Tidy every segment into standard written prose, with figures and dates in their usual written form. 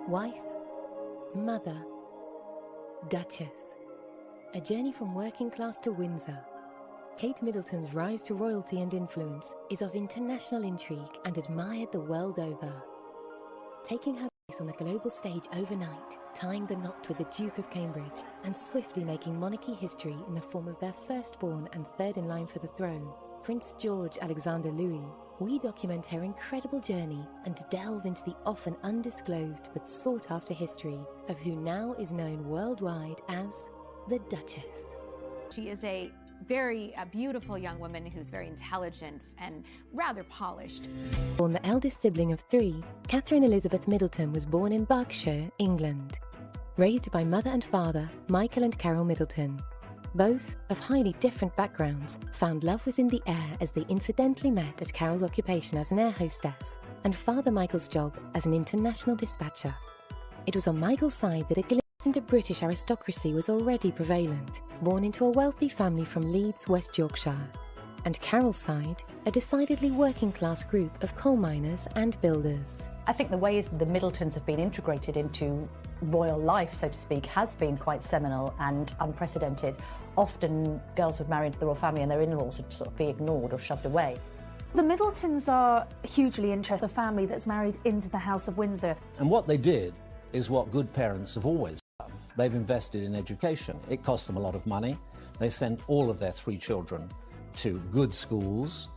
Wife, mother, Duchess. A journey from working class to Windsor. Kate Middleton's rise to royalty and influence is of international intrigue and admired the world over. Taking her place on the global stage overnight, tying the knot with the Duke of Cambridge, and swiftly making monarchy history in the form of their firstborn and third in line for the throne, Prince George Alexander Louis, we document her incredible journey and delve into the often undisclosed but sought-after history of who now is known worldwide as the Duchess. She is a very beautiful young woman who's very intelligent and rather polished. Born the eldest sibling of three, Catherine Elizabeth Middleton was born in Berkshire, England. Raised by mother and father, Michael and Carol Middleton. Both, of highly different backgrounds, found love was in the air as they incidentally met at Carol's occupation as an air hostess and Father Michael's job as an international dispatcher. It was on Michael's side that a glimpse into British aristocracy was already prevalent, born into a wealthy family from Leeds, West Yorkshire. And Carol's side, a decidedly working-class group of coal miners and builders. I think the ways the Middletons have been integrated into royal life, so to speak, has been quite seminal and unprecedented. Often girls would marry into the royal family and their in-laws would sort of be ignored or shoved away. The Middletons are hugely interested, a family that's married into the House of Windsor. And what they did is what good parents have always done. They've invested in education. It cost them a lot of money. They sent all of their three children to good schools.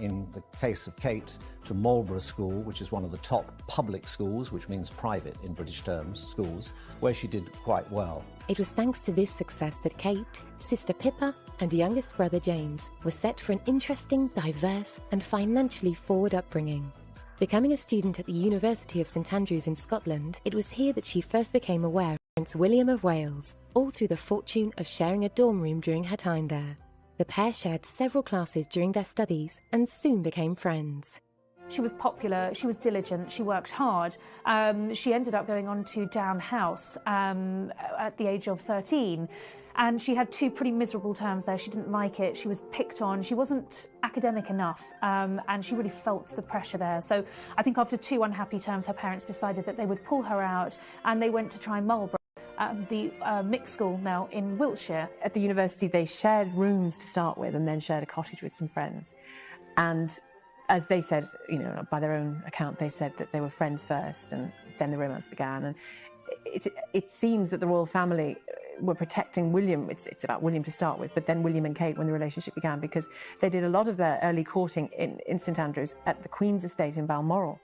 In the case of Kate, to Marlborough School, which is one of the top public schools, which means private in British terms, schools, where she did quite well. It was thanks to this success that Kate, sister Pippa, and youngest brother James were set for an interesting, diverse, and financially forward upbringing. Becoming a student at the University of St Andrews in Scotland, it was here that she first became aware of Prince William of Wales, all through the fortune of sharing a dorm room during her time there. The pair shared several classes during their studies and soon became friends. She was popular, she was diligent, she worked hard. She ended up going on to Down House at the age of 13. And she had two pretty miserable terms there. She didn't like it, she was picked on, she wasn't academic enough, and she really felt the pressure there. So I think after two unhappy terms, her parents decided that they would pull her out, and they went to try Marlborough. The mixed school now in Wiltshire. At the university they shared rooms to start with and then shared a cottage with some friends. And as they said, you know, by their own account, they said that they were friends first and then the romance began. And it seems that the royal family were protecting William. It's about William to start with, but then William and Kate when the relationship began, because they did a lot of their early courting in St Andrews at the Queen's estate in Balmoral.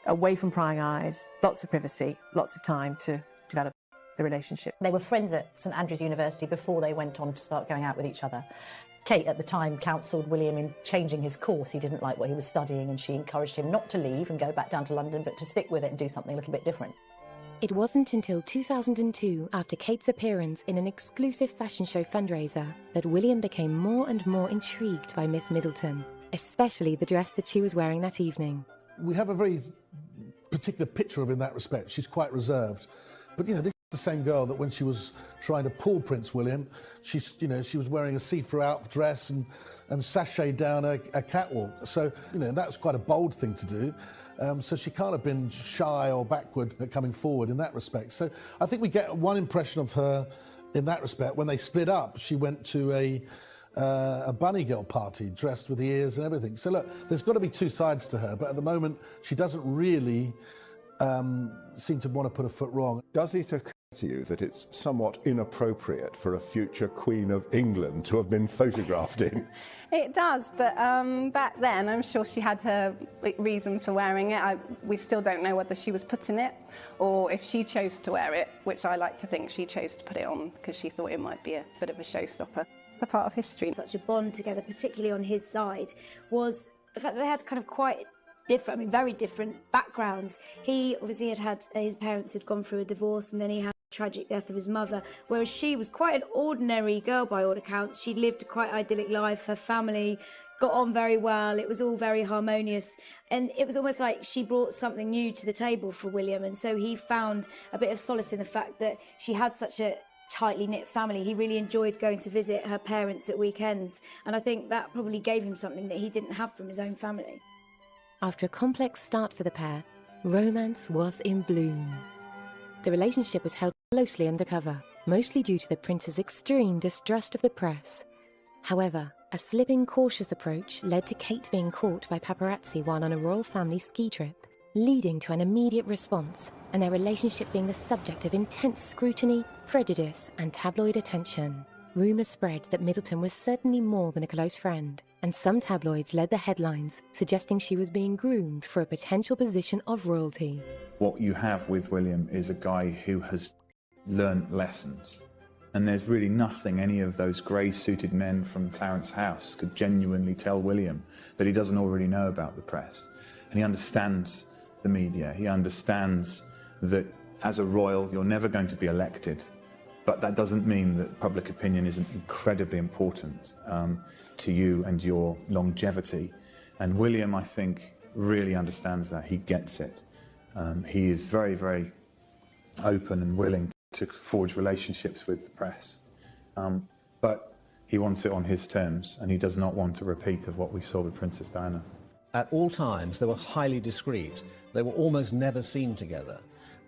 Away from prying eyes, lots of privacy, lots of time to develop the relationship. They were friends at St Andrews University before they went on to start going out with each other. Kate at the time counselled William in changing his course. He didn't like what he was studying and she encouraged him not to leave and go back down to London, but to stick with it and do something a little bit different. It wasn't until 2002, after Kate's appearance in an exclusive fashion show fundraiser, that William became more and more intrigued by Miss Middleton, especially the dress that she was wearing that evening. We have a very particular picture of her in that respect. She's quite reserved. But, you know, this is the same girl that when she was trying to pull Prince William, she was wearing a see-through out dress and sashayed down a catwalk. So, you know, that was quite a bold thing to do. So she can't have been shy or backward at coming forward in that respect. So I think we get one impression of her in that respect. When they split up, she went to a bunny girl party, dressed with the ears and everything. So look, there's got to be two sides to her, but at the moment she doesn't really seem to want to put a foot wrong. Does it occur to you that it's somewhat inappropriate for a future Queen of England to have been photographed in? It does, but back then I'm sure she had her reasons for wearing it. We still don't know whether she was put in it or if she chose to wear it, which I like to think she chose to put it on because she thought it might be a bit of a showstopper. It's a part of history. Such a bond together, particularly on his side, was the fact that they had kind of quite different, very different backgrounds. He obviously had his parents had gone through a divorce, and then he had the tragic death of his mother, whereas she was quite an ordinary girl by all accounts. She lived a quite idyllic life, her family got on very well, it was all very harmonious, and it was almost like she brought something new to the table for William, and so he found a bit of solace in the fact that she had such a tightly knit family. He really enjoyed going to visit her parents at weekends, and I think that probably gave him something that he didn't have from his own family. After a complex start for the pair, Romance was in bloom. The relationship was held closely undercover, mostly due to the prince's extreme distrust of the press. However, a slipping, cautious approach led to Kate being caught by paparazzi while on a royal family ski trip, leading to an immediate response and their relationship being the subject of intense scrutiny, prejudice and tabloid attention. Rumours spread that Middleton was certainly more than a close friend, and some tabloids led the headlines, suggesting she was being groomed for a potential position of royalty. What you have with William is a guy who has learnt lessons. And there's really nothing any of those grey-suited men from Clarence House could genuinely tell William that he doesn't already know about the press. And he understands the media. He understands that as a royal, you're never going to be elected. But that doesn't mean that public opinion isn't incredibly important to you and your longevity. And William, I think, really understands that. He gets it. He is very, very open and willing to forge relationships with the press. But he wants it on his terms, and he does not want a repeat of what we saw with Princess Diana. At all times, they were highly discreet. They were almost never seen together.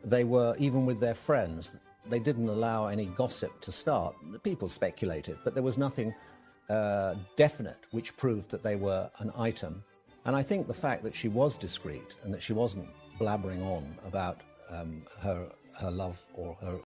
They were, even with their friends, they didn't allow any gossip to start. People speculated, but there was nothing definite which proved that they were an item. And I think the fact that she was discreet and that she wasn't blabbering on about her love or her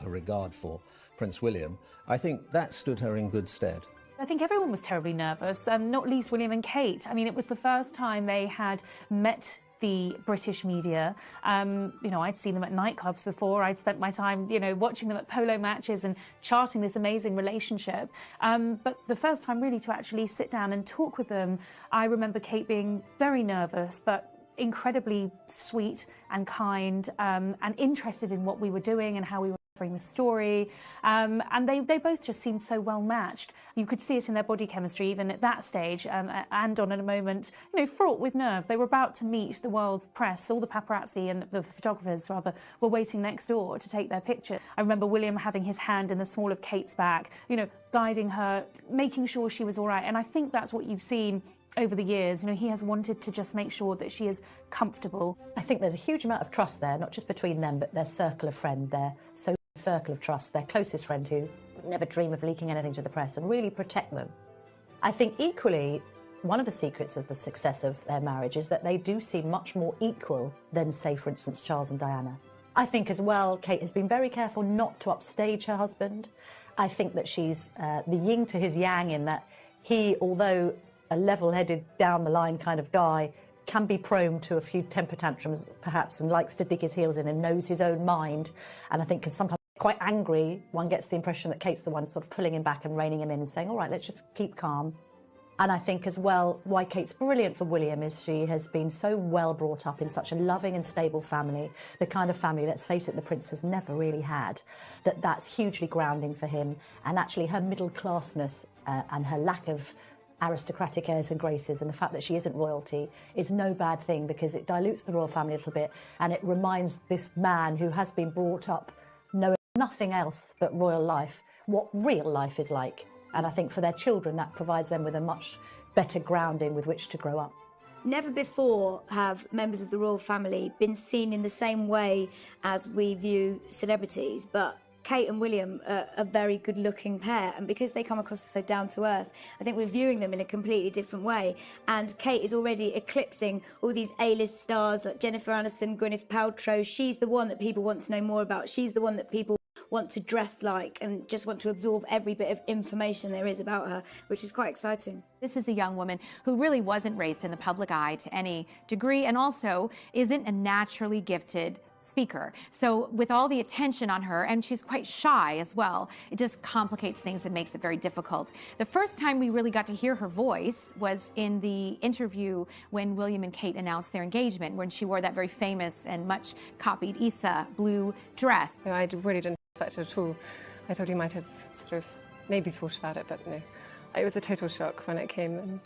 regard for Prince William, I think that stood her in good stead. I think everyone was terribly nervous, not least William and Kate. I mean, it was the first time they had met the British media. I'd seen them at nightclubs before. I'd spent my time, watching them at polo matches and charting this amazing relationship. But the first time really to actually sit down and talk with them, I remember Kate being very nervous, but incredibly sweet and kind, and interested in what we were doing and how we were the story, and they both just seemed so well matched. You could see it in their body chemistry even at that stage, and on at a moment fraught with nerves. They were about to meet the world's press. All the paparazzi and the photographers rather were waiting next door to take their picture. I remember William having his hand in the small of Kate's back, guiding her, making sure she was all right. And I think that's what you've seen over the years. He has wanted to just make sure that she is comfortable. I think there's a huge amount of trust there, not just between them, but their circle of friend, their circle of trust, their closest friend who would never dream of leaking anything to the press and really protect them. I think equally, one of the secrets of the success of their marriage is that they do seem much more equal than, say, for instance, Charles and Diana. I think as well, Kate has been very careful not to upstage her husband. I think that she's the yin to his yang in that he, although a level-headed, down-the-line kind of guy, can be prone to a few temper tantrums, perhaps, and likes to dig his heels in and knows his own mind. And I think because sometimes quite angry, one gets the impression that Kate's the one sort of pulling him back and reining him in and saying, all right, let's just keep calm. And I think as well, why Kate's brilliant for William is she has been so well brought up in such a loving and stable family, the kind of family, let's face it, the prince has never really had, that's hugely grounding for him. And actually her middle-classness and her lack of aristocratic airs and graces, and the fact that she isn't royalty is no bad thing, because it dilutes the royal family a little bit, and it reminds this man who has been brought up knowing nothing else but royal life what real life is like. And I think for their children that provides them with a much better grounding with which to grow up. Never before have members of the royal family been seen in the same way as we view celebrities, but Kate and William are a very good-looking pair, and because they come across so down-to-earth, I think we're viewing them in a completely different way. And Kate is already eclipsing all these A-list stars like Jennifer Aniston, Gwyneth Paltrow. She's the one that people want to know more about. She's the one that people want to dress like and just want to absorb every bit of information there is about her, which is quite exciting. This is a young woman who really wasn't raised in the public eye to any degree, and also isn't a naturally gifted speaker. So with all the attention on her, and she's quite shy as well, it just complicates things and makes it very difficult. The first time we really got to hear her voice was in the interview when William and Kate announced their engagement, when she wore that very famous and much copied Issa blue dress. No, I really didn't expect it at all. I thought he might have sort of maybe thought about it, but no. It was a total shock when it came, and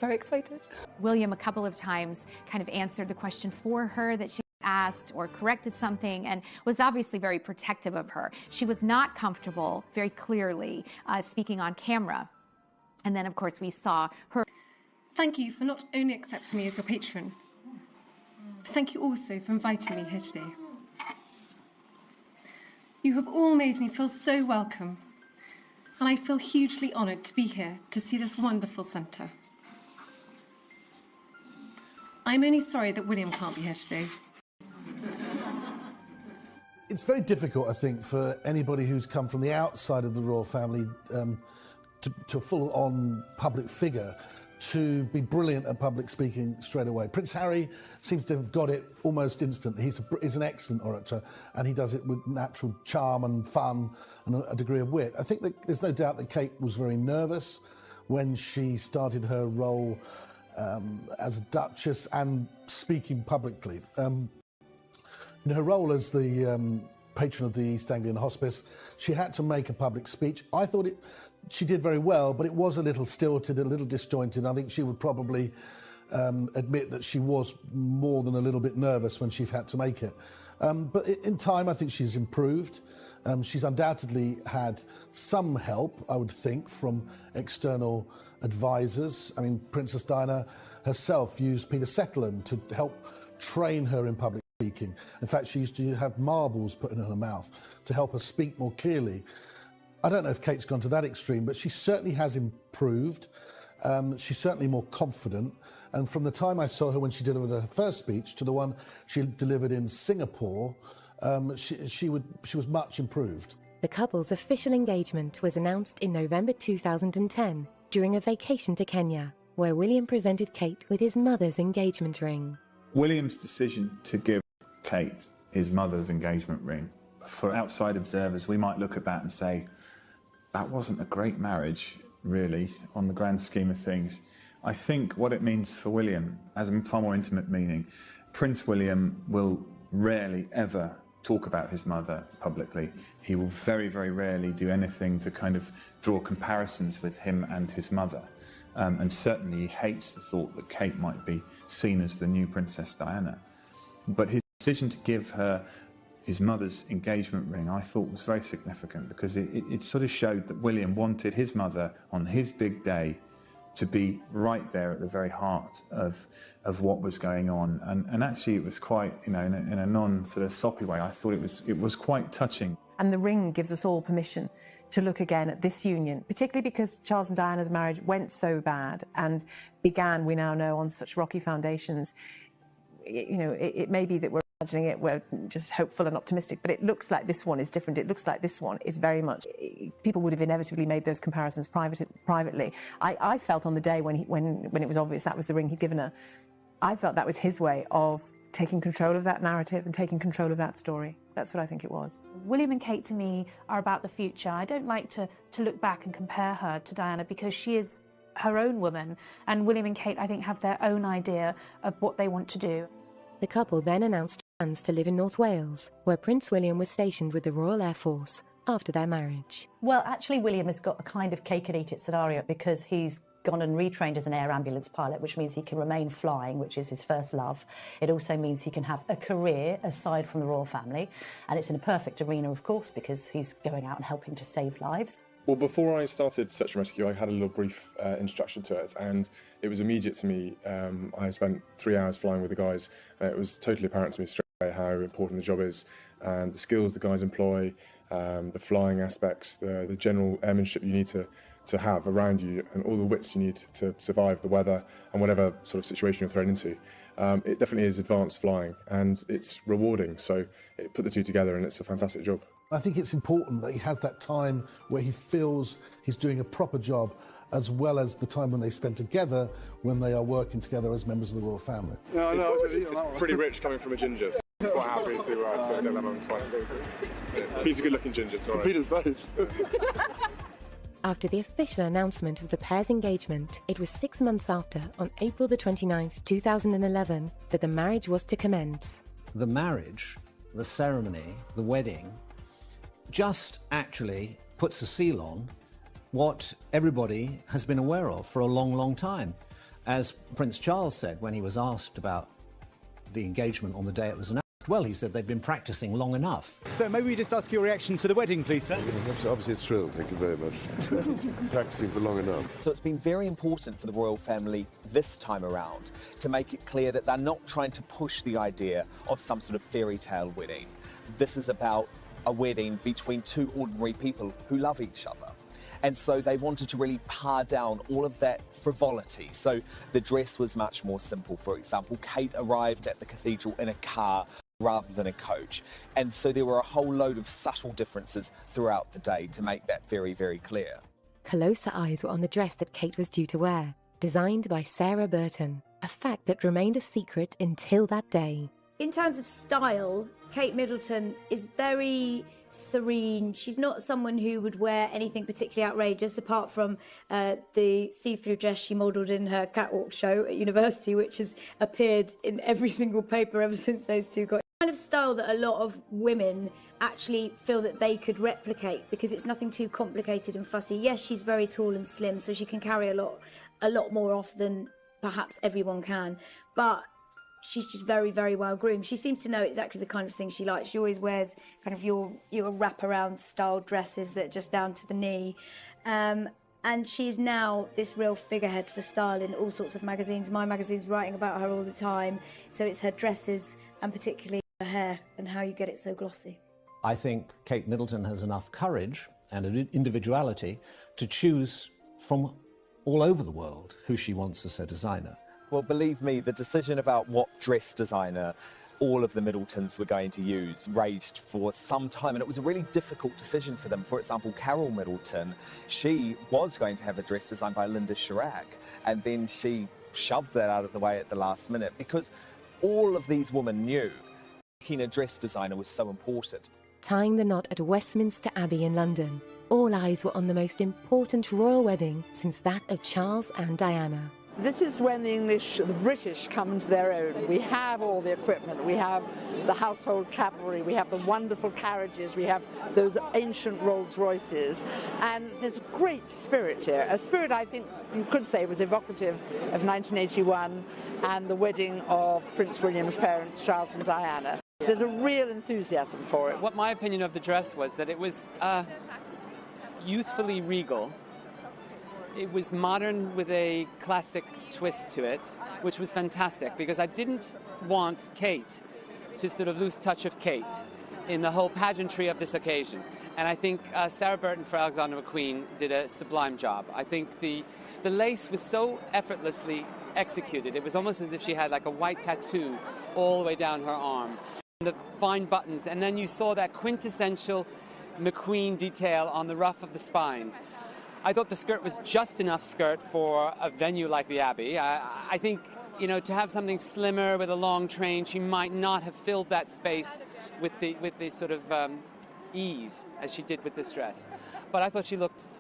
very excited. William a couple of times kind of answered the question for her that she asked or corrected something, and was obviously very protective of her. She was not comfortable, very clearly, speaking on camera. And then, of course, we saw her. Thank you for not only accepting me as your patron, thank you also for inviting me here today. You have all made me feel so welcome, and I feel hugely honoured to be here to see this wonderful centre. I'm only sorry that William can't be here today. It's very difficult, I think, for anybody who's come from the outside of the royal family to a full-on public figure to be brilliant at public speaking straight away. Prince Harry seems to have got it almost instantly. He's an excellent orator, and he does it with natural charm and fun and a degree of wit. I think that there's no doubt that Kate was very nervous when she started her role as a Duchess and speaking publicly. In her role as the patron of the East Anglian Hospice, she had to make a public speech. I thought she did very well, but it was a little stilted, a little disjointed. I think she would probably admit that she was more than a little bit nervous when she had to make it. But in time, I think she's improved. She's undoubtedly had some help, I would think, from external advisors. I mean, Princess Diana herself used Peter Settleland to help train her in public speaking. In fact, she used to have marbles put in her mouth to help her speak more clearly. I don't know if Kate's gone to that extreme, but she certainly has improved. She's certainly more confident. And from the time I saw her when she delivered her first speech to the one she delivered in Singapore, she was much improved. The couple's official engagement was announced in November 2010 during a vacation to Kenya, where William presented Kate with his mother's engagement ring. William's decision to give Kate his mother's engagement ring, for outside observers, we might look at that and say, that wasn't a great marriage, really, on the grand scheme of things. I think what it means for William has a far more intimate meaning. Prince William will rarely ever talk about his mother publicly. He will very, very rarely do anything to kind of draw comparisons with him and his mother. And certainly he hates the thought that Kate might be seen as the new Princess Diana. But his decision to give her his mother's engagement ring, I thought, was very significant, because it sort of showed that William wanted his mother on his big day to be right there at the very heart of what was going on. And actually it was quite, in a non-sort of soppy way, I thought it was quite touching. And the ring gives us all permission to look again at this union, particularly because Charles and Diana's marriage went so bad and began, we now know, on such rocky foundations. It may be that we're imagining it, we're just hopeful and optimistic, but it looks like this one is different. It looks like this one is very much... People would have inevitably made those comparisons privately. I felt on the day when it was obvious that was the ring he'd given her, I felt that was his way of taking control of that narrative and taking control of that story. That's what I think it was. William and Kate, to me, are about the future. I don't like to look back and compare her to Diana, because she is her own woman, and William and Kate, I think, have their own idea of what they want to do. The couple then announced plans to live in North Wales, where Prince William was stationed with the Royal Air Force after their marriage. Well, actually, William has got a kind of cake-and-eat-it scenario, because he's gone and retrained as an air ambulance pilot, which means he can remain flying, which is his first love. It also means he can have a career aside from the royal family, and it's in a perfect arena, of course, because he's going out and helping to save lives. Well, before I started Search and Rescue, I had a little brief introduction to it, and it was immediate to me. I spent 3 hours flying with the guys, and it was totally apparent to me straight away how important the job is, and the skills the guys employ, the flying aspects, the general airmanship you need to have around you, and all the wits you need to survive the weather and whatever sort of situation you're thrown into. It definitely is advanced flying, and it's rewarding, so it put the two together, and it's a fantastic job. I think it's important that he has that time where he feels he's doing a proper job, as well as the time when they spend together, when they are working together as members of the royal family. No, it's pretty rich coming from a ginger, so I'm quite happy to do that on the spine. He's a good-looking ginger, it's all right. Peter's both. After the official announcement of the pair's engagement, it was 6 months after, on April the 29th, 2011, that the marriage was to commence. The marriage, the ceremony, the wedding, just actually puts a seal on what everybody has been aware of for a long, long time. As Prince Charles said when he was asked about the engagement on the day it was announced, Well, he said they'd been practising long enough. So maybe we just ask your reaction to the wedding, please, sir. Obviously thrilled, thank you very much. Practising for long enough. So it's been very important for the royal family this time around to make it clear that they're not trying to push the idea of some sort of fairy tale wedding. This is about a wedding between two ordinary people who love each other. And so they wanted to really par down all of that frivolity. So the dress was much more simple. For example, Kate arrived at the cathedral in a car rather than a coach. And so there were a whole load of subtle differences throughout the day to make that very, very clear. Closer eyes were on the dress that Kate was due to wear, designed by Sarah Burton, a fact that remained a secret until that day. In terms of style, Kate Middleton is very serene. She's not someone who would wear anything particularly outrageous, apart from the see-through dress she modelled in her catwalk show at university, which has appeared in every single paper ever since those two got. Kind of style that a lot of women actually feel that they could replicate, because it's nothing too complicated and fussy. Yes, she's very tall and slim, so she can carry a lot more off than perhaps everyone can, but she's just very, very well groomed. She seems to know exactly the kind of thing she likes. She always wears kind of your wraparound style dresses that are just down to the knee. And she's now this real figurehead for style in all sorts of magazines. My magazine's writing about her all the time. So it's her dresses and particularly her hair and how you get it so glossy. I think Kate Middleton has enough courage and an individuality to choose from all over the world who she wants as her designer. Well, believe me, the decision about what dress designer all of the Middletons were going to use raged for some time, and it was a really difficult decision for them. For example, Carol Middleton, she was going to have a dress designed by Linda Chirac, and then she shoved that out of the way at the last minute because all of these women knew picking a dress designer was so important. Tying the knot at Westminster Abbey in London, all eyes were on the most important royal wedding since that of Charles and Diana. This is when the British come into their own. We have all the equipment, we have the household cavalry, we have the wonderful carriages, we have those ancient Rolls Royces, and there's a great spirit here. A spirit I think you could say was evocative of 1981 and the wedding of Prince William's parents, Charles and Diana. There's a real enthusiasm for it. What my opinion of the dress was that it was youthfully regal. It was modern with a classic twist to it, which was fantastic because I didn't want Kate to sort of lose touch of Kate in the whole pageantry of this occasion. And I think Sarah Burton for Alexander McQueen did a sublime job. I think the lace was so effortlessly executed. It was almost as if she had like a white tattoo all the way down her arm. The fine buttons, and then you saw that quintessential McQueen detail on the ruff of the spine. I thought the skirt was just enough skirt for a venue like the Abbey. I think, you know, to have something slimmer with a long train, she might not have filled that space with the sort of ease as she did with this dress. But I thought she looked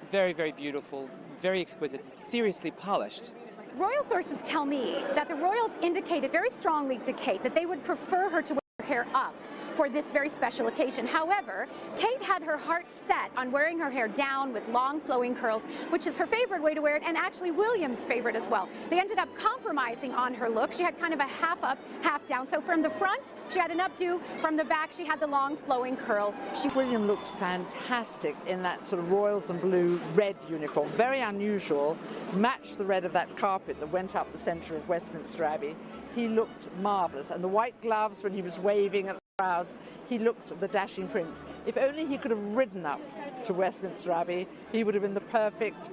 very, very beautiful, very exquisite, seriously polished. Royal sources tell me that the royals indicated very strongly to Kate that they would prefer her to wear her hair up for this very special occasion. However, Kate had her heart set on wearing her hair down with long flowing curls, which is her favorite way to wear it, and actually William's favorite as well. They ended up compromising on her look. She had kind of a half up, half down. So from the front, she had an updo. From the back, she had the long flowing curls. William looked fantastic in that sort of royals and blue red uniform. Very unusual. Matched the red of that carpet that went up the centre of Westminster Abbey. He looked marvellous. And the white gloves when he was waving at crowds, he looked the dashing prince. If only he could have ridden up to Westminster Abbey, he would have been the perfect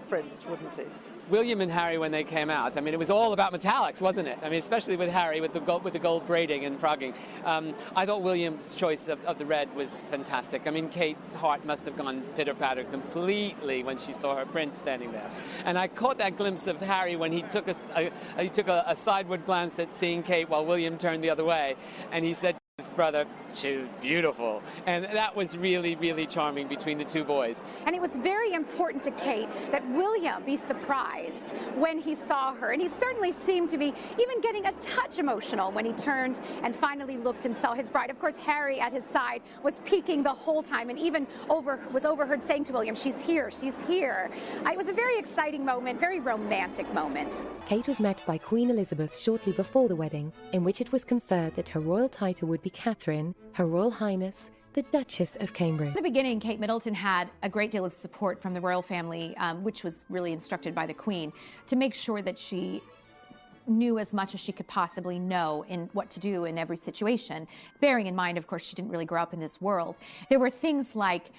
prince, wouldn't he? William and Harry, when they came out, I mean, it was all about metallics, wasn't it? I mean, especially with Harry, with the gold braiding and frogging. I thought William's choice of the red was fantastic. I mean, Kate's heart must have gone pitter-patter completely when she saw her prince standing there. And I caught that glimpse of Harry when he took a sideward glance at seeing Kate while William turned the other way, and he said, His brother, she was beautiful. And that was really, really charming between the two boys. And it was very important to Kate that William be surprised when he saw her. And he certainly seemed to be even getting a touch emotional when he turned and finally looked and saw his bride. Of course, Harry at his side was peeking the whole time and even was overheard saying to William, "She's here, she's here." It was a very exciting moment, very romantic moment. Kate was met by Queen Elizabeth shortly before the wedding, in which it was conferred that her royal title would be Catherine, Her Royal Highness, the Duchess of Cambridge. In the beginning, Kate Middleton had a great deal of support from the royal family, which was really instructed by the Queen, to make sure that she knew as much as she could possibly know in what to do in every situation. Bearing in mind, of course, she didn't really grow up in this world. There were things like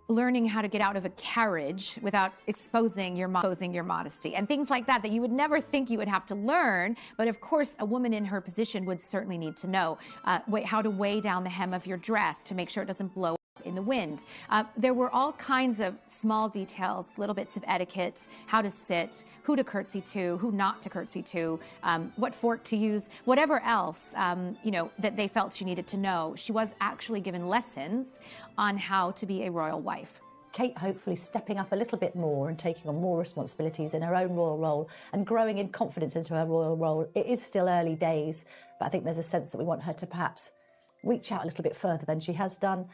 learning how to get out of a carriage without exposing your modesty and things like that that you would never think you would have to learn. But of course, a woman in her position would certainly need to know how to weigh down the hem of your dress to make sure it doesn't blow in the wind. There were all kinds of small details, little bits of etiquette, how to sit, who to curtsy to, who not to curtsy to, what fork to use, whatever else, that they felt she needed to know. She was actually given lessons on how to be a royal wife. Kate hopefully stepping up a little bit more and taking on more responsibilities in her own royal role and growing in confidence into her royal role. It is still early days, but I think there's a sense that we want her to perhaps reach out a little bit further than she has done.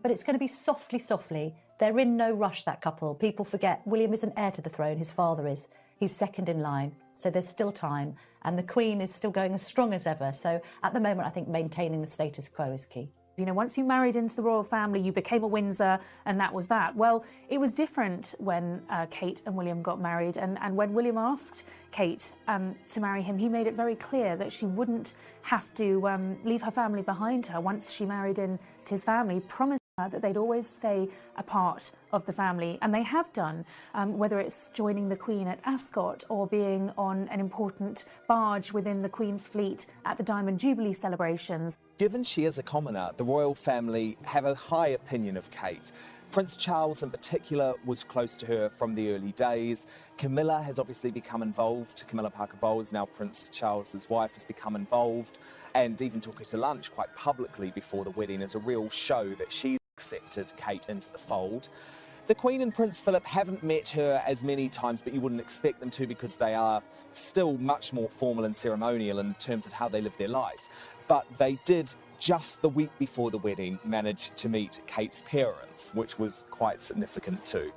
But it's going to be softly, softly. They're in no rush, that couple. People forget William isn't heir to the throne, his father is. He's second in line, so there's still time. And the Queen is still going as strong as ever. So at the moment, I think maintaining the status quo is key. You know, once you married into the royal family, you became a Windsor, and that was that. Well, it was different when Kate and William got married, and when William asked Kate to marry him, he made it very clear that she wouldn't have to leave her family behind her once she married into his family, promised her that they'd always stay a part of the family, and they have done, whether it's joining the Queen at Ascot or being on an important barge within the Queen's fleet at the Diamond Jubilee celebrations. Given she is a commoner, the royal family have a high opinion of Kate. Prince Charles in particular was close to her from the early days. Camilla has obviously become involved. Camilla Parker Bowles, now Prince Charles's wife, has become involved and even took her to lunch quite publicly before the wedding as a real show that she's accepted Kate into the fold. The Queen and Prince Philip haven't met her as many times, but you wouldn't expect them to because they are still much more formal and ceremonial in terms of how they live their life. But they did, just the week before the wedding, manage to meet Kate's parents, which was quite significant too.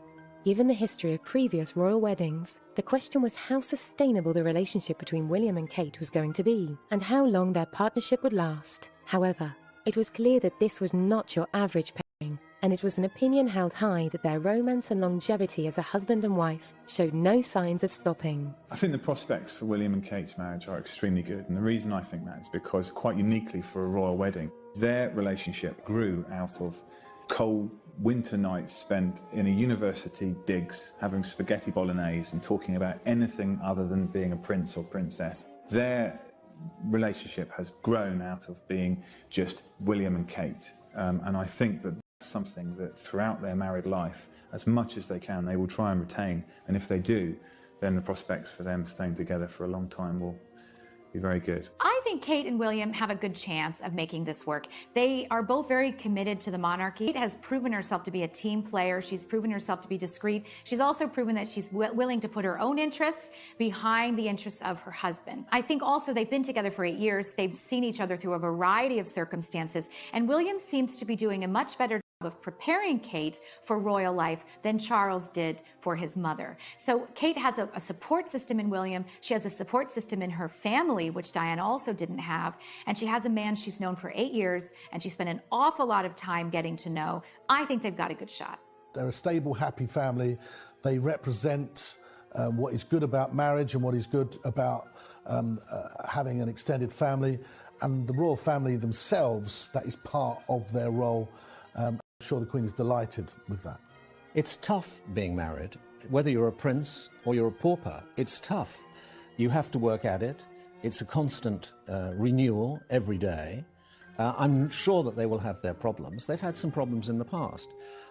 Given the history of previous royal weddings, the question was how sustainable the relationship between William and Kate was going to be, and how long their partnership would last. However, it was clear that this was not your average pairing, and it was an opinion held high that their romance and longevity as a husband and wife showed no signs of stopping. I think the prospects for William and Kate's marriage are extremely good, and the reason I think that is because, quite uniquely for a royal wedding, their relationship grew out of cold winter nights spent in a university digs, having spaghetti bolognese and talking about anything other than being a prince or princess. Their relationship has grown out of being just William and Kate, and I think that something that throughout their married life, as much as they can, they will try and retain. And if they do, then the prospects for them staying together for a long time will be very good. I think Kate and William have a good chance of making this work. They are both very committed to the monarchy. Kate has proven herself to be a team player. She's proven herself to be discreet. She's also proven that she's willing to put her own interests behind the interests of her husband. I think also they've been together for 8 years. They've seen each other through a variety of circumstances, and William seems to be doing a much better of preparing Kate for royal life than Charles did for his mother. So Kate has a support system in William. She has a support system in her family, which Diana also didn't have. And she has a man she's known for 8 years, and she spent an awful lot of time getting to know. I think they've got a good shot. They're a stable, happy family. They represent what is good about marriage and what is good about having an extended family. And the royal family themselves, that is part of their role. I'm sure the Queen is delighted with that. It's tough being married. Whether you're a prince or you're a pauper, it's tough. You have to work at it. It's a constant renewal every day. I'm sure that they will have their problems. They've had some problems in the past,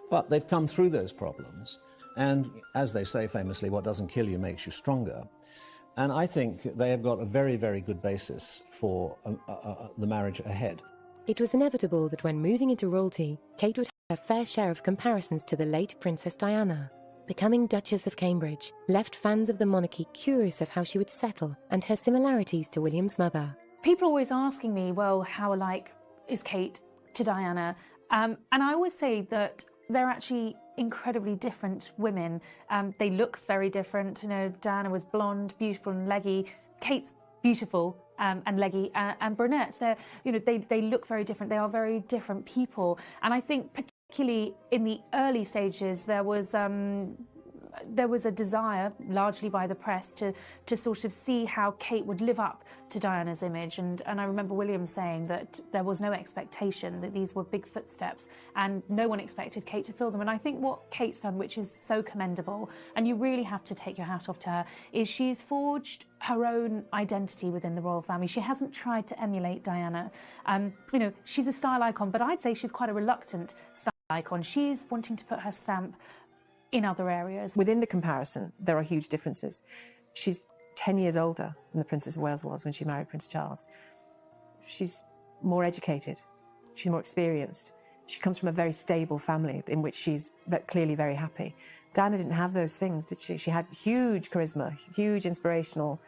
but they've come through those problems. And as they say famously, what doesn't kill you makes you stronger. And I think they have got a very, very good basis for the marriage ahead. It was inevitable that when moving into royalty, Kate would have her fair share of comparisons to the late Princess Diana. Becoming Duchess of Cambridge left fans of the monarchy curious of how she would settle and her similarities to William's mother. People are always asking me, well, how alike is Kate to Diana? And I always say that they're actually incredibly different women. They look very different. You know, Diana was blonde, beautiful and leggy. Kate's beautiful and leggy and brunette. They're, you know, they look very different. They are very different people. And I think particularly in the early stages, there was a desire, largely by the press, to sort of see how Kate would live up to Diana's image. And I remember William saying that there was no expectation, that these were big footsteps, and no one expected Kate to fill them. And I think what Kate's done, which is so commendable, and you really have to take your hat off to her, is she's forged her own identity within the royal family. She hasn't tried to emulate Diana. You know, she's a style icon, but I'd say she's quite a reluctant style icon. She's wanting to put her stamp in other areas. Within the comparison, there are huge differences. She's 10 years older than the Princess of Wales was when she married Prince Charles. She's more educated. She's more experienced. She comes from a very stable family in which she's clearly very happy. Diana didn't have those things, did she? She had huge charisma, huge inspirational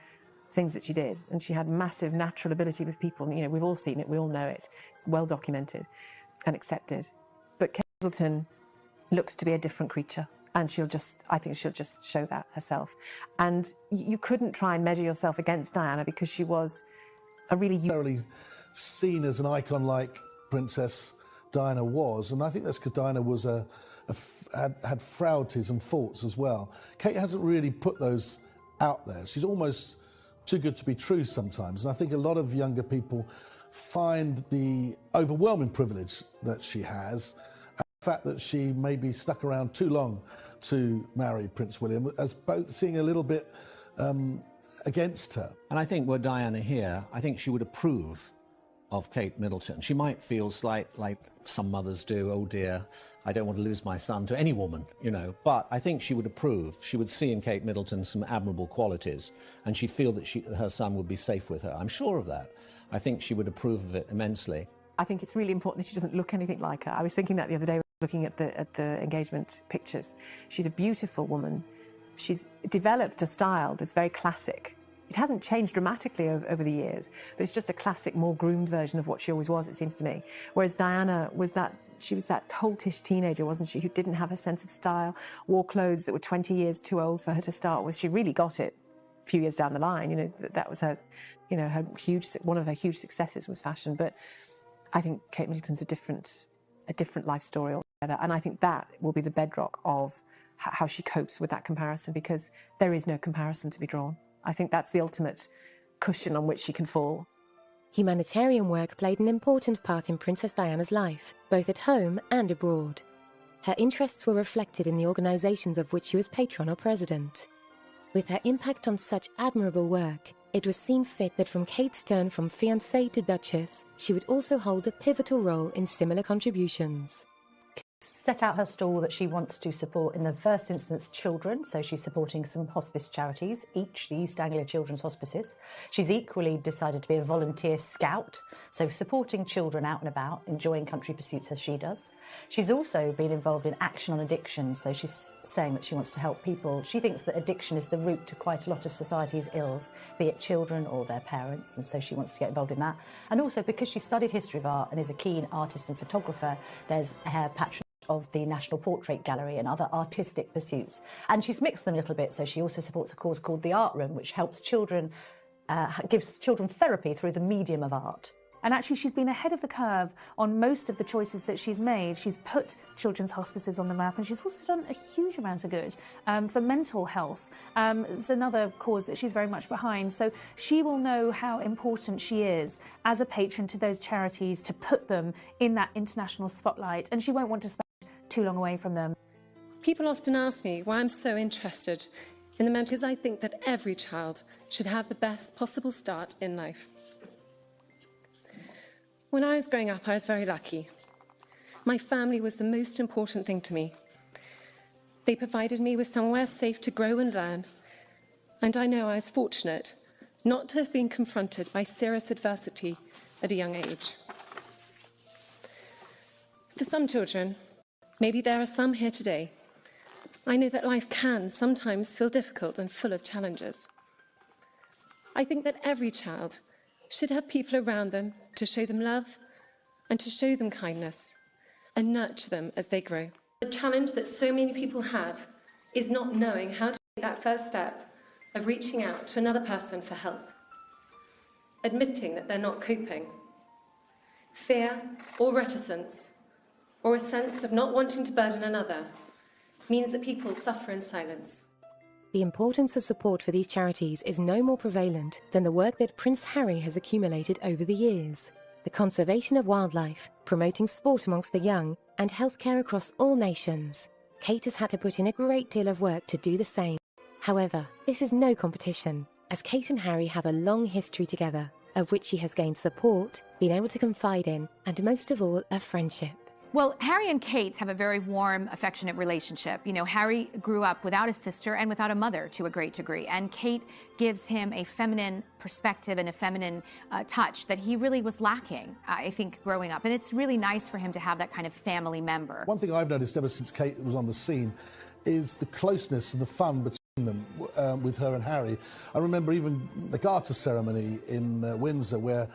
things that she did, and she had massive natural ability with people. You know, we've all seen it, we all know it. It's well documented and accepted. But Kate Middleton looks to be a different creature. And I think she'll just show that herself. And you couldn't try and measure yourself against Diana because she was a really seen as an icon like Princess Diana was. And I think that's because Diana was had frailties and faults as well. Kate hasn't really put those out there. She's almost too good to be true sometimes. And I think a lot of younger people find the overwhelming privilege that she has, the fact that she maybe stuck around too long to marry Prince William, as both seeing a little bit against her. And I think were Diana here, I think she would approve of Kate Middleton. She might feel like some mothers do, oh dear, I don't want to lose my son to any woman, you know. But I think she would approve. She would see in Kate Middleton some admirable qualities, and she'd feel that her son would be safe with her. I'm sure of that. I think she would approve of it immensely. I think it's really important that she doesn't look anything like her. I was thinking that the other day, looking at the engagement pictures. She's a beautiful woman. She's developed a style that's very classic. It hasn't changed dramatically over the years, but it's just a classic, more groomed version of what she always was, it seems to me. Whereas Diana was that coltish teenager, wasn't she, who didn't have a sense of style, wore clothes that were 20 years too old for her to start with. She really got it a few years down the line. You know, that was her, you know, one of her huge successes was fashion. But I think Kate Middleton's a different life story altogether, and I think that will be the bedrock of how she copes with that comparison, because there is no comparison to be drawn. I think that's the ultimate cushion on which she can fall. Humanitarian work played an important part in Princess Diana's life, both at home and abroad. Her interests were reflected in the organisations of which she was patron or president. With her impact on such admirable work, it was seen fit that from Kate's turn from fiancée to Duchess, she would also hold a pivotal role in similar contributions. Set out her stall that she wants to support, in the first instance, children. So she's supporting some hospice charities, each the East Anglia Children's Hospices. She's equally decided to be a volunteer scout, so supporting children out and about, enjoying country pursuits as she does. She's also been involved in action on addiction, so she's saying that she wants to help people. She thinks that addiction is the root to quite a lot of society's ills, be it children or their parents, and so she wants to get involved in that. And also, because she studied history of art and is a keen artist and photographer, there's her patronage of the National Portrait Gallery and other artistic pursuits. And she's mixed them a little bit, so she also supports a cause called the Art Room, which helps children, gives children therapy through the medium of art. And actually, she's been ahead of the curve on most of the choices that she's made. She's put children's hospices on the map, and she's also done a huge amount of good for mental health. It's another cause that she's very much behind. So she will know how important she is as a patron to those charities, to put them in that international spotlight, and she won't want to spend too long away from them. People often ask me why I'm so interested in the mental, because I think that every child should have the best possible start in life. When I was growing up, I was very lucky. My family was the most important thing to me. They provided me with somewhere safe to grow and learn, and I know I was fortunate not to have been confronted by serious adversity at a young age. For some children, maybe there are some here today, I know that life can sometimes feel difficult and full of challenges. I think that every child should have people around them to show them love and to show them kindness and nurture them as they grow. The challenge that so many people have is not knowing how to take that first step of reaching out to another person for help, admitting that they're not coping. Fear or reticence, or a sense of not wanting to burden another, means that people suffer in silence. The importance of support for these charities is no more prevalent than the work that Prince Harry has accumulated over the years. The conservation of wildlife, promoting sport amongst the young, and healthcare across all nations. Kate has had to put in a great deal of work to do the same. However, this is no competition, as Kate and Harry have a long history together, of which she has gained support, been able to confide in, and most of all, a friendship. Well, Harry and Kate have a very warm, affectionate relationship. You know, Harry grew up without a sister and without a mother to a great degree, and Kate gives him a feminine perspective and a feminine touch that he really was lacking, I think, growing up. And it's really nice for him to have that kind of family member. One thing I've noticed ever since Kate was on the scene is the closeness and the fun between them with her and Harry. I remember even the Garter ceremony in Windsor, where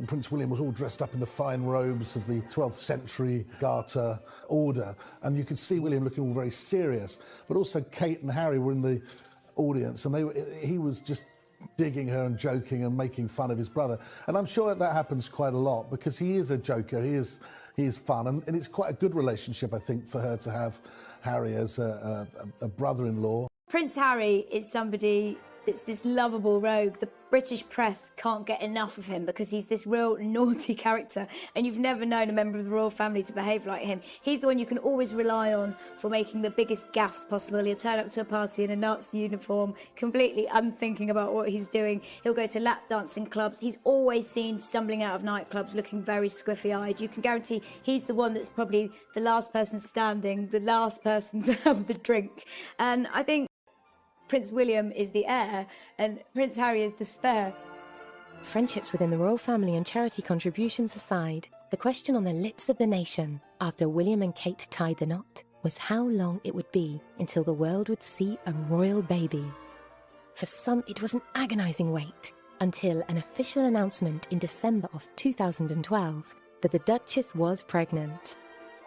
Prince William was all dressed up in the fine robes of the 12th century Garter order, and you could see William looking all very serious. But also Kate and Harry were in the audience, and he was just digging her and joking and making fun of his brother. And I'm sure that happens quite a lot, because he is a joker, he is fun, and it's quite a good relationship, I think, for her to have Harry as a brother-in-law. Prince Harry is somebody that's this lovable rogue. The British press can't get enough of him because he's this real naughty character, and you've never known a member of the royal family to behave like him. He's the one you can always rely on for making the biggest gaffes possible. He'll turn up to a party in a Nazi uniform, completely unthinking about what he's doing. He'll go to lap dancing clubs. He's always seen stumbling out of nightclubs looking very squiffy-eyed. You can guarantee he's the one that's probably the last person standing, the last person to have the drink. And I think Prince William is the heir, and Prince Harry is the spare. Friendships within the royal family and charity contributions aside, the question on the lips of the nation after William and Kate tied the knot was how long it would be until the world would see a royal baby. For some, it was an agonising wait, until an official announcement in December of 2012 that the Duchess was pregnant.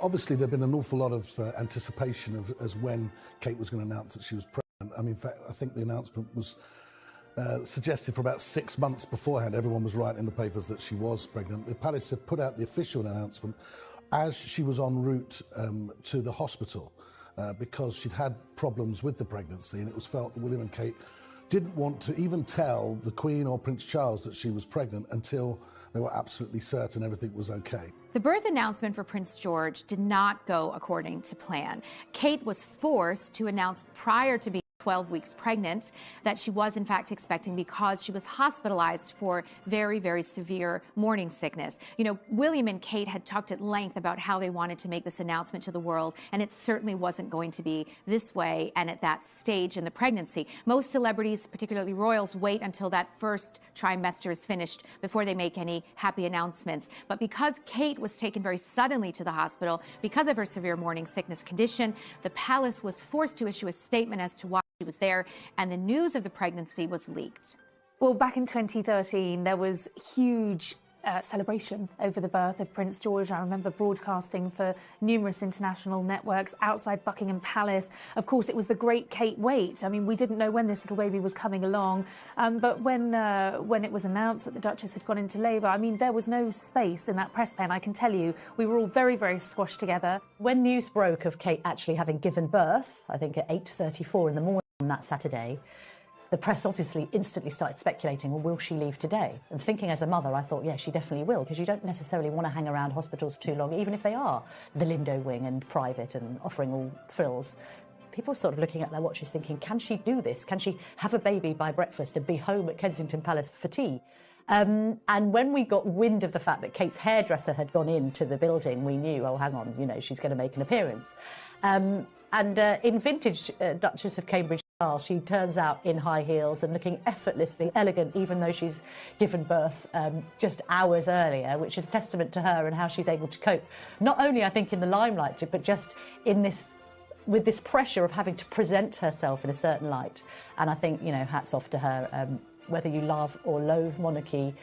Obviously, there'd been an awful lot of anticipation as when Kate was going to announce that she was pregnant. I mean, in fact, I think the announcement was suggested for about 6 months beforehand. Everyone was writing in the papers that she was pregnant. The palace had put out the official announcement as she was en route to the hospital because she'd had problems with the pregnancy, and it was felt that William and Kate didn't want to even tell the Queen or Prince Charles that she was pregnant until they were absolutely certain everything was okay. The birth announcement for Prince George did not go according to plan. Kate was forced to announce prior to being 12 weeks pregnant that she was in fact expecting because she was hospitalized for very, very severe morning sickness. You know, William and Kate had talked at length about how they wanted to make this announcement to the world, and it certainly wasn't going to be this way and at that stage in the pregnancy. Most celebrities, particularly royals, wait until that first trimester is finished before they make any happy announcements. But because Kate was taken very suddenly to the hospital because of her severe morning sickness condition, the palace was forced to issue a statement as to why she was there, and the news of the pregnancy was leaked. Well, back in 2013, there was huge celebration over the birth of Prince George. I remember broadcasting for numerous international networks outside Buckingham Palace. Of course, it was the great Kate wait. I mean, we didn't know when this little baby was coming along, but when it was announced that the Duchess had gone into labour, I mean, there was no space in that press pen, I can tell you. We were all very, very squashed together. When news broke of Kate actually having given birth, I think at 8:34 in the morning on that Saturday, the press obviously instantly started speculating, well, will she leave today? And thinking as a mother, I thought, yeah, she definitely will, because you don't necessarily want to hang around hospitals too long, even if they are the Lindo wing and private and offering all frills. People are sort of looking at their watches thinking, can she do this? Can she have a baby by breakfast and be home at Kensington Palace for tea? And when we got wind of the fact that Kate's hairdresser had gone into the building, we knew, oh, hang on, you know, she's going to make an appearance. And in vintage Duchess of Cambridge She turns out in high heels and looking effortlessly elegant, even though she's given birth just hours earlier, which is a testament to her and how she's able to cope. Not only, I think, in the limelight, but just in this, with this pressure of having to present herself in a certain light. And I think, you know, hats off to her. Whether you love or loathe monarchy,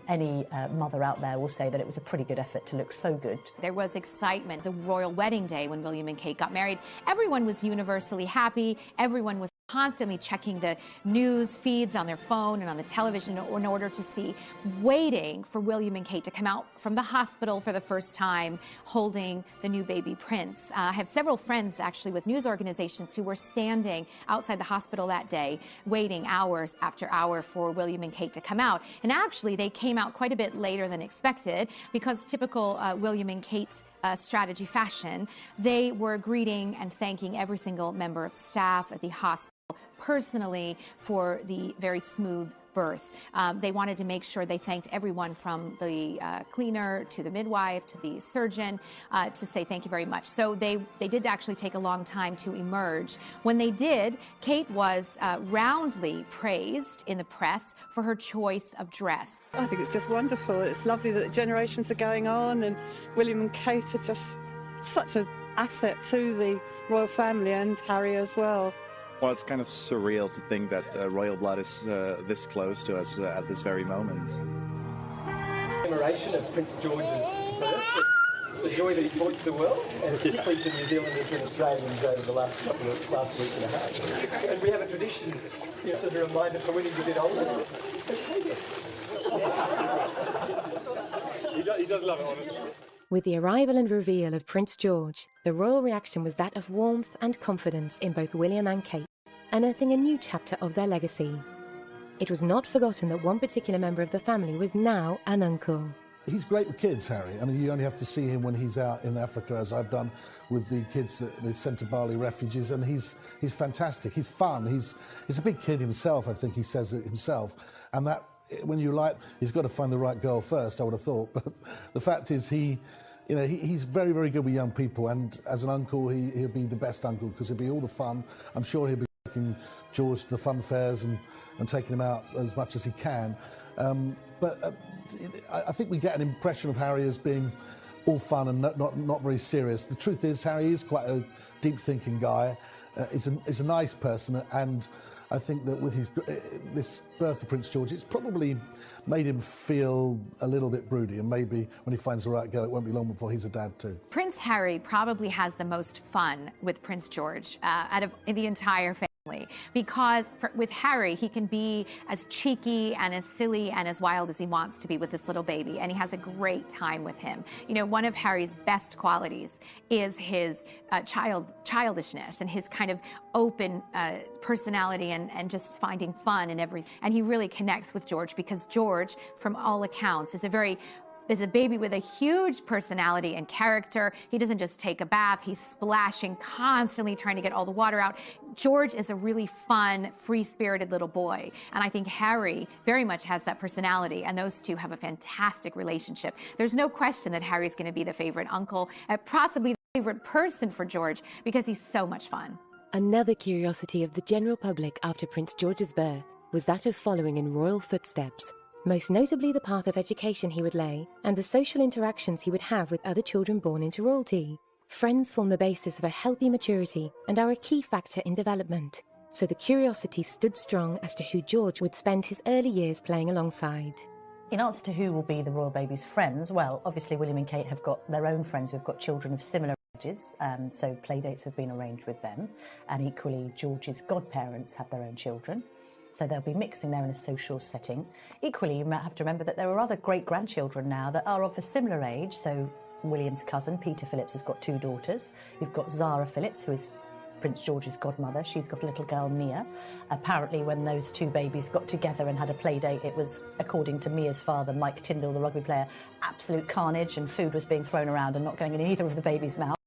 any mother out there will say that it was a pretty good effort to look so good. There was excitement. The royal wedding day when William and Kate got married, everyone was universally happy. Everyone was constantly checking the news feeds on their phone and on the television in order to see, waiting for William and Kate to come out from the hospital for the first time, holding the new baby prince. I have several friends actually with news organizations who were standing outside the hospital that day, waiting hours after hour for William and Kate to come out. And actually, they came out quite a bit later than expected because typical William and Kate's strategy fashion, they were greeting and thanking every single member of staff at the hospital personally for the very smooth birth. They wanted to make sure they thanked everyone from the cleaner to the midwife to the surgeon to say thank you very much. So they did actually take a long time to emerge. When they did, Kate was roundly praised in the press for her choice of dress. I think it's just wonderful. It's lovely that generations are going on, and William and Kate are just such an asset to the royal family, and Harry as well. Well, it's kind of surreal to think that royal blood is this close to us at this very moment. Commemoration of Prince George's birth, the joy that he brought to the world, and particularly to New Zealanders and Australians over the last week and a half. And we have a tradition, just as a reminder for when he's a bit older. He does love it, honestly. With the arrival and reveal of Prince George, the royal reaction was that of warmth and confidence in both William and Kate, unearthing a new chapter of their legacy. It was not forgotten that one particular member of the family was now an uncle. He's great with kids, Harry. I mean, you only have to see him when he's out in Africa, as I've done with the kids that they sent to Bali refugees, and he's fantastic. He's fun. He's a big kid himself, I think he says it himself, and that when you like, he's got to find the right girl first, I would have thought. But the fact is, he's very, very good with young people, and as an uncle, he'll be the best uncle because he'll be all the fun. I'm sure he'll be taking George to the fun fairs and taking him out as much as he can. But I think we get an impression of Harry as being all fun and not very serious. The truth is, Harry is quite a deep-thinking guy. He's a nice person, and I think that with this birth of Prince George, it's probably made him feel a little bit broody, and maybe when he finds the right girl, it won't be long before he's a dad too. Prince Harry probably has the most fun with Prince George out of the entire family. Because with Harry, he can be as cheeky and as silly and as wild as he wants to be with this little baby, and he has a great time with him. You know, one of Harry's best qualities is his childishness and his kind of open personality and just finding fun in everything. And he really connects with George because George, from all accounts, is a baby with a huge personality and character. He doesn't just take a bath, he's splashing, constantly trying to get all the water out. George is a really fun, free-spirited little boy. And I think Harry very much has that personality, and those two have a fantastic relationship. There's no question that Harry's going to be the favorite uncle, possibly the favorite person for George, because he's so much fun. Another curiosity of the general public after Prince George's birth was that of following in royal footsteps, most notably the path of education he would lay and the social interactions he would have with other children born into royalty. Friends form the basis of a healthy maturity and are a key factor in development, so the curiosity stood strong as to who George would spend his early years playing alongside. In answer to who will be the royal baby's friends, well, obviously William and Kate have got their own friends who've got children of similar ages, so playdates have been arranged with them, and equally George's godparents have their own children. So they'll be mixing there in a social setting. Equally, you might have to remember that there are other great-grandchildren now that are of a similar age. So William's cousin, Peter Phillips, has got 2 daughters. You've got Zara Phillips, who is Prince George's godmother. She's got a little girl, Mia. Apparently, when those 2 babies got together and had a play date, it was, according to Mia's father, Mike Tyndall, the rugby player, absolute carnage, and food was being thrown around and not going in either of the babies' mouth.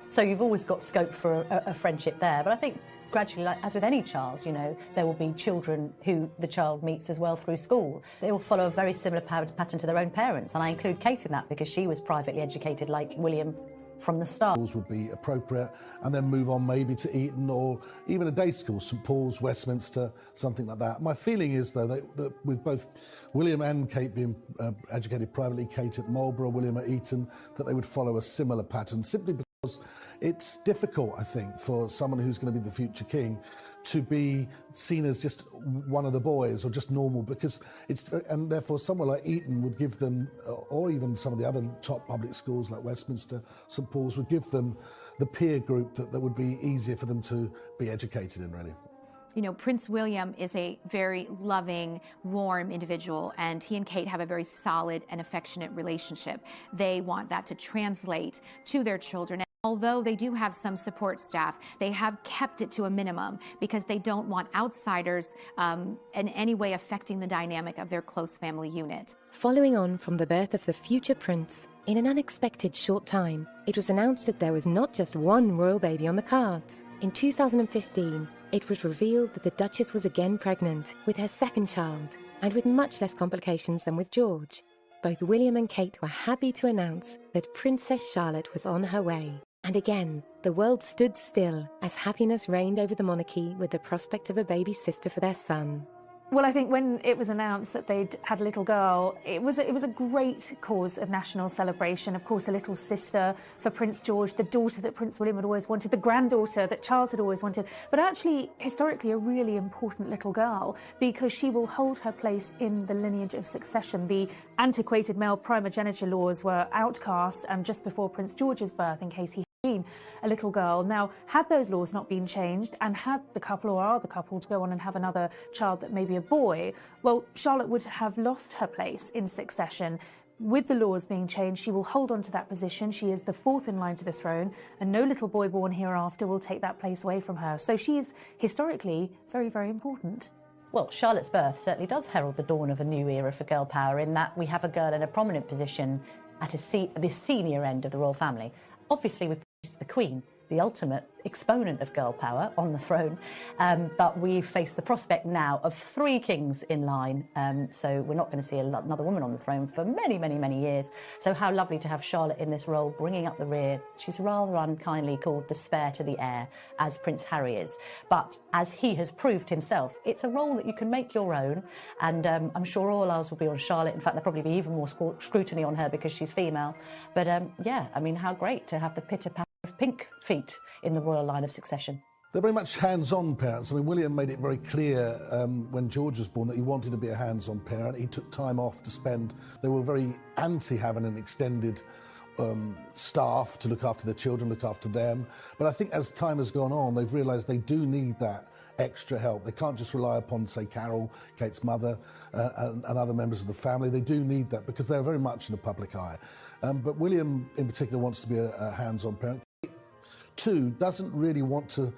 So you've always got scope for a friendship there. But I think gradually, like, as with any child, you know, there will be children who the child meets as well through school. They will follow a very similar pattern to their own parents, and I include Kate in that because she was privately educated like William from the start. Schools would be appropriate, and then move on maybe to Eton or even a day school, St Paul's, Westminster, something like that. My feeling is, though, that with both William and Kate being educated privately, Kate at Marlborough, William at Eton, that they would follow a similar pattern, simply because it's difficult, I think, for someone who's going to be the future king to be seen as just one of the boys or just normal, because and therefore somewhere like Eton would give them, or even some of the other top public schools like Westminster, St Paul's, would give them the peer group that would be easier for them to be educated in, really. You know, Prince William is a very loving, warm individual, and he and Kate have a very solid and affectionate relationship. They want that to translate to their children. Although they do have some support staff, they have kept it to a minimum because they don't want outsiders in any way affecting the dynamic of their close family unit. Following on from the birth of the future prince, in an unexpected short time, it was announced that there was not just one royal baby on the cards. In 2015, it was revealed that the Duchess was again pregnant with her second child, and with much less complications than with George. Both William and Kate were happy to announce that Princess Charlotte was on her way. And again, the world stood still as happiness reigned over the monarchy with the prospect of a baby sister for their son. Well, I think when it was announced that they'd had a little girl, it was a great cause of national celebration. Of course, a little sister for Prince George, the daughter that Prince William had always wanted, the granddaughter that Charles had always wanted, but actually, historically, a really important little girl, because she will hold her place in the lineage of succession. The antiquated male primogeniture laws were outcast just before Prince George's birth, in case he been a little girl. Now, had those laws not been changed, and had the couple or are the couple to go on and have another child that may be a boy, well, Charlotte would have lost her place in succession. With the laws being changed, she will hold on to that position. She is the fourth in line to the throne, and no little boy born hereafter will take that place away from her. So she is historically very, very important. Well, Charlotte's birth certainly does herald the dawn of a new era for girl power, in that we have a girl in a prominent position at the senior end of the royal family. Obviously, with the Queen, the ultimate exponent of girl power on the throne, but we face the prospect now of 3 kings in line, so we're not going to see another woman on the throne for many, many, many years. So how lovely to have Charlotte in this role, bringing up the rear. She's rather unkindly called the spare to the heir, as Prince Harry is, but as he has proved himself, it's a role that you can make your own, and I'm sure all eyes will be on Charlotte. In fact, there'll probably be even more scrutiny on her because she's female, but yeah, I mean, how great to have the pitter-patter of pink feet in the royal line of succession. They're very much hands-on parents. I mean, William made it very clear when George was born that he wanted to be a hands-on parent. He took time off to spend. They were very anti having an extended staff to look after their children, look after them. But I think as time has gone on, they've realised they do need that extra help. They can't just rely upon, say, Carol, Kate's mother, and other members of the family. They do need that because they're very much in the public eye. But William, in particular, wants to be a hands-on parent. Too doesn't really want to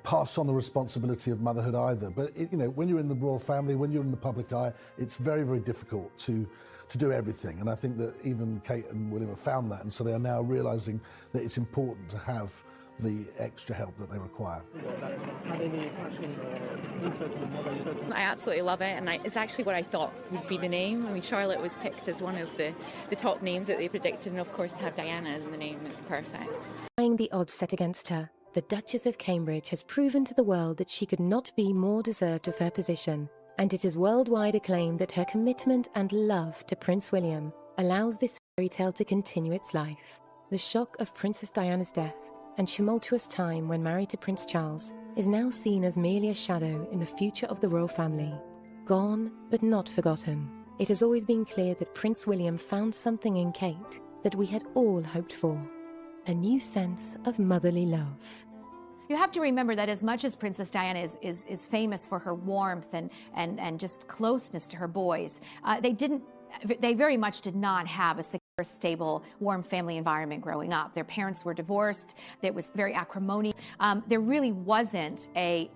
pass on the responsibility of motherhood either. But you know, when you're in the royal family, when you're in the public eye, it's very, very difficult to do everything. And I think that even Kate and William have found that, and so they are now realising that it's important to have the extra help that they require. I absolutely love it, and it's actually what I thought would be the name. I mean, Charlotte was picked as one of the top names that they predicted, and of course to have Diana in the name is perfect. Defying the odds set against her, the Duchess of Cambridge has proven to the world that she could not be more deserved of her position, and it is worldwide acclaimed that her commitment and love to Prince William allows this fairy tale to continue its life. The shock of Princess Diana's death and tumultuous time when married to Prince Charles is now seen as merely a shadow in the future of the royal family. Gone, but not forgotten, it has always been clear that Prince William found something in Kate that we had all hoped for: a new sense of motherly love. You have to remember that as much as Princess Diana is famous for her warmth and just closeness to her boys, they very much did not have a secure, stable, warm family environment growing up. Their parents were divorced. There was very acrimonious. There really wasn't a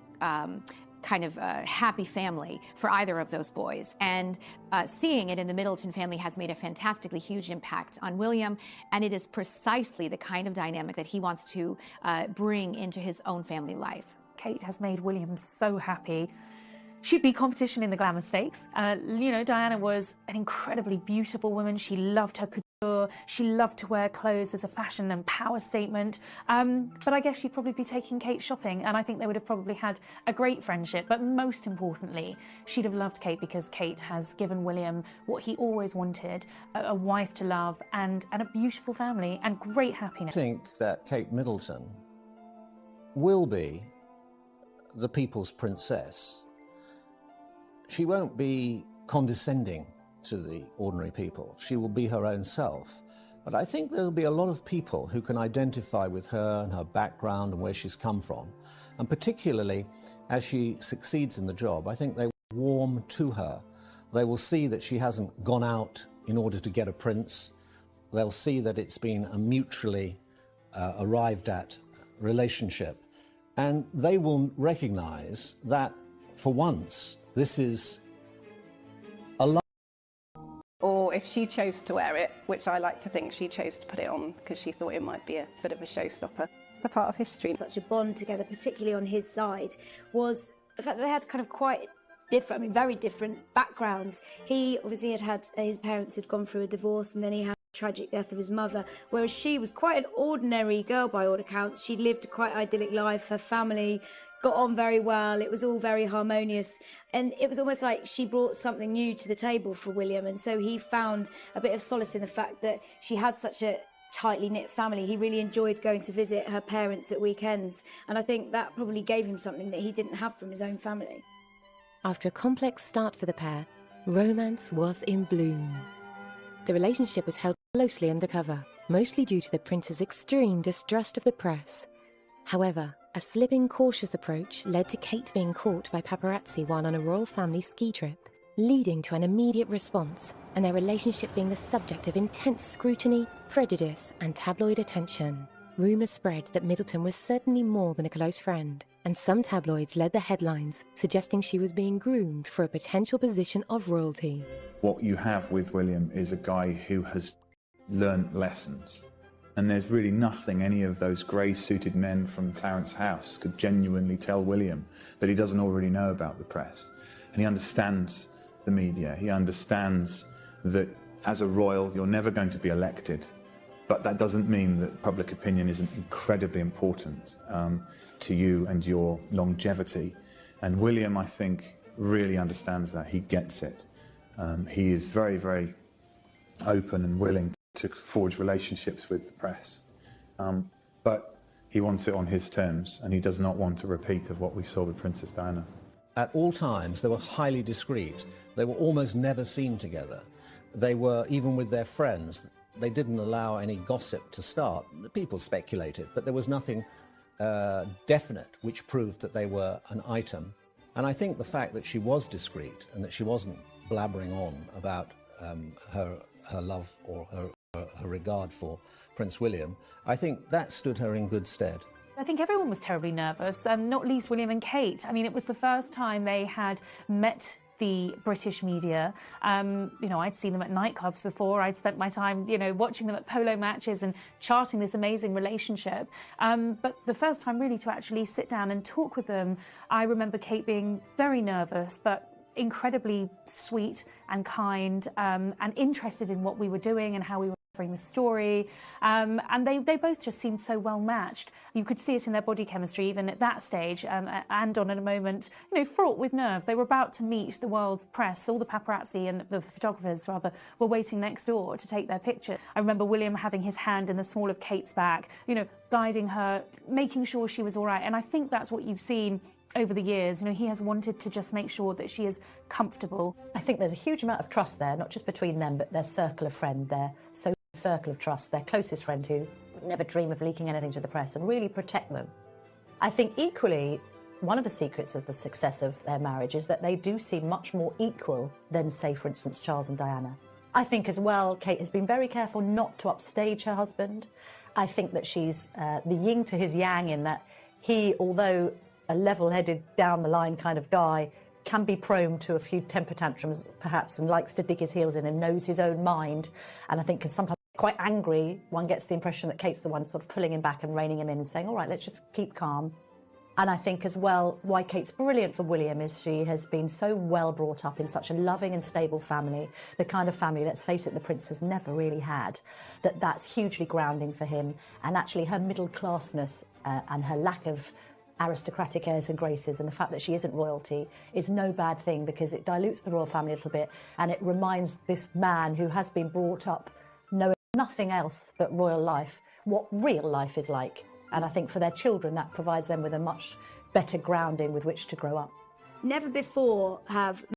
kind of happy family for either of those boys. And seeing it in the Middleton family has made a fantastically huge impact on William, and it is precisely the kind of dynamic that he wants to bring into his own family life. Kate has made William so happy. She'd be competition in the glamour stakes. You know, Diana was an incredibly beautiful woman. She loved her couture. couture. She loved to wear clothes as a fashion and power statement. But I guess she'd probably be taking Kate shopping, and I think they would have probably had a great friendship. But most importantly, she'd have loved Kate because Kate has given William what he always wanted, a wife to love and a beautiful family and great happiness. I think that Kate Middleton will be the people's princess. She won't be condescending to the ordinary people. She will be her own self. But I think there'll be a lot of people who can identify with her and her background and where she's come from. And particularly as she succeeds in the job, I think they will warm to her. They will see that she hasn't gone out in order to get a prince. They'll see that it's been a mutually arrived at relationship. And they will recognise that, for once, this is a love. Or if she chose to wear it, which I like to think she chose to put it on because she thought it might be a bit of a showstopper. It's a part of history. Such a bond together, particularly on his side, was the fact that they had kind of quite different, very different backgrounds. He obviously had his parents had gone through a divorce, and then he had the tragic death of his mother, whereas she was quite an ordinary girl by all accounts. She lived a quite idyllic life. Her family got on very well. It was all very harmonious, and it was almost like she brought something new to the table for William, and so he found a bit of solace in the fact that she had such a tightly knit family. He really enjoyed going to visit her parents at weekends, and I think that probably gave him something that he didn't have from his own family. After a complex start for the pair, romance was in bloom. The relationship was held closely undercover, mostly due to the prince's extreme distrust of the press. However, a slipping, cautious approach led to Kate being caught by paparazzi while on a royal family ski trip, leading to an immediate response and their relationship being the subject of intense scrutiny, prejudice and tabloid attention. Rumours spread that Middleton was certainly more than a close friend, and some tabloids led the headlines suggesting she was being groomed for a potential position of royalty. What you have with William is a guy who has learnt lessons. And there's really nothing any of those grey-suited men from Clarence House could genuinely tell William that he doesn't already know about the press. And he understands the media. He understands that as a royal, you're never going to be elected. But that doesn't mean that public opinion isn't incredibly important to you and your longevity. And William, I think, really understands that. He gets it. He is very, very open and willing to forge relationships with the press. But he wants it on his terms, and he does not want a repeat of what we saw with Princess Diana. At all times, they were highly discreet. They were almost never seen together. They were, even with their friends, they didn't allow any gossip to start. People speculated, but there was nothing definite which proved that they were an item. And I think the fact that she was discreet and that she wasn't blabbering on about her love or her regard for Prince William, I think that stood her in good stead. I think everyone was terribly nervous, not least William and Kate. I mean, it was the first time they had met the British media. I'd seen them at nightclubs before. I'd spent my time, watching them at polo matches and charting this amazing relationship. But the first time really to actually sit down and talk with them, I remember Kate being very nervous, but incredibly sweet and kind, and interested in what we were doing and how we were the story, and they both just seemed so well matched. You could see it in their body chemistry even at that stage, and on at a moment fraught with nerves. They were about to meet the world's press. All the paparazzi and the photographers rather were waiting next door to take their picture. I remember William having his hand in the small of Kate's back, guiding her, making sure she was all right. And I think that's what you've seen over the years. He has wanted to just make sure that she is comfortable. I think there's a huge amount of trust there, not just between them, but their circle of friend, their circle of trust, their closest friend who would never dream of leaking anything to the press and really protect them. I think equally, one of the secrets of the success of their marriage is that they do seem much more equal than, say, for instance, Charles and Diana. I think as well, Kate has been very careful not to upstage her husband. I think that she's the yin to his yang in that he, although a level-headed, down-the-line kind of guy, can be prone to a few temper tantrums, perhaps, and likes to dig his heels in and knows his own mind. And I think can sometimes be quite angry. One gets the impression that Kate's the one sort of pulling him back and reining him in and saying, all right, let's just keep calm. And I think as well, why Kate's brilliant for William is she has been so well brought up in such a loving and stable family, the kind of family, let's face it, the Prince has never really had, that's hugely grounding for him. And actually her middle classness and her lack of aristocratic airs and graces and the fact that she isn't royalty is no bad thing, because it dilutes the royal family a little bit, and it reminds this man who has been brought up knowing nothing else but royal life what real life is like. And I think for their children that provides them with a much better grounding with which to grow up. Never before have